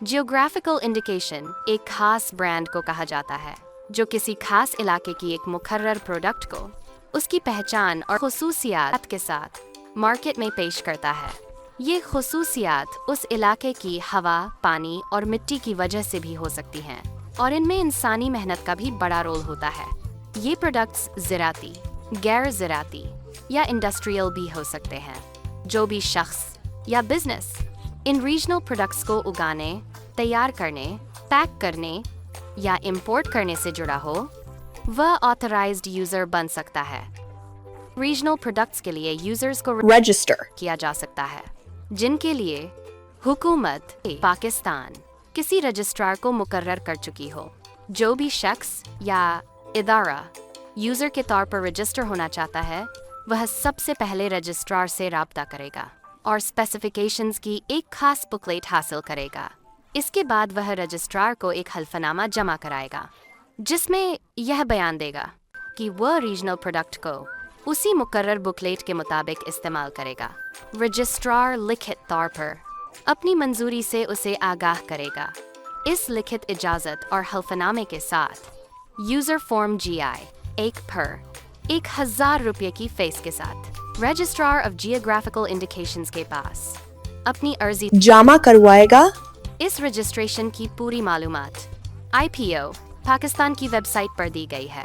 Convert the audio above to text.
Geographical indication एक खास brand को कहा जाता है जो किसी खास इलाके की एक मुकर्रर प्रोडक्ट को उसकी पहचान और खुसूसियात के साथ मार्केट में पेश करता है। ये खुसूसियात उस इलाके की हवा, पानी और मिट्टी की वजह से भी हो सकती हैं और इनमें इंसानी मेहनत का भी बड़ा रोल होता है। ये प्रोडक्ट्स ज़राती, गैर ज़राती या इंडस्ट्रियल भी हो सकते हैं। जो भी शख्स या बिजनेस इन रीजनल प्रोडक्ट्स को उगाने, तैयार करने, पैक करने या इंपोर्ट करने से जुड़ा हो, वह ऑथराइज्ड यूजर बन सकता है। रीजनल प्रोडक्ट्स के लिए यूजर्स को रजिस्टर किया जा सकता है, जिनके लिए हुकूमत पाकिस्तान किसी रजिस्ट्रार को मुकर्रर कर चुकी हो। जो भी शख्स या इदारा यूजर के तौर पर रजिस्टर होना चाहता है, वह सबसे पहले रजिस्ट्रार से राब्ता करेगा और स्पेसिफिकेशंस की एक खास बुकलेट हासिल करेगा। इसके बाद वह रजिस्ट्रार को एक हल्फनामा जमा कराएगा जिसमें यह बयान देगा कि वह रीजनल प्रोडक्ट को उसी मुकर्रर बुकलेट के मुताबिक इस्तेमाल करेगा। रजिस्ट्रार लिखित तौर पर अपनी मंजूरी से उसे आगाह करेगा। इस लिखित इजाज़त और हल्फनामे के साथ यूज़र फॉर्म GI एक पर 1000 रुपये की फीस के साथ रजिस्ट्रार ऑफ जियोग्राफिकल इंडिकेशंस के पास अपनी अर्जी जमा करवाएगा। इस रजिस्ट्रेशन की पूरी मालूमात IPO पाकिस्तान की वेबसाइट पर दी गई है।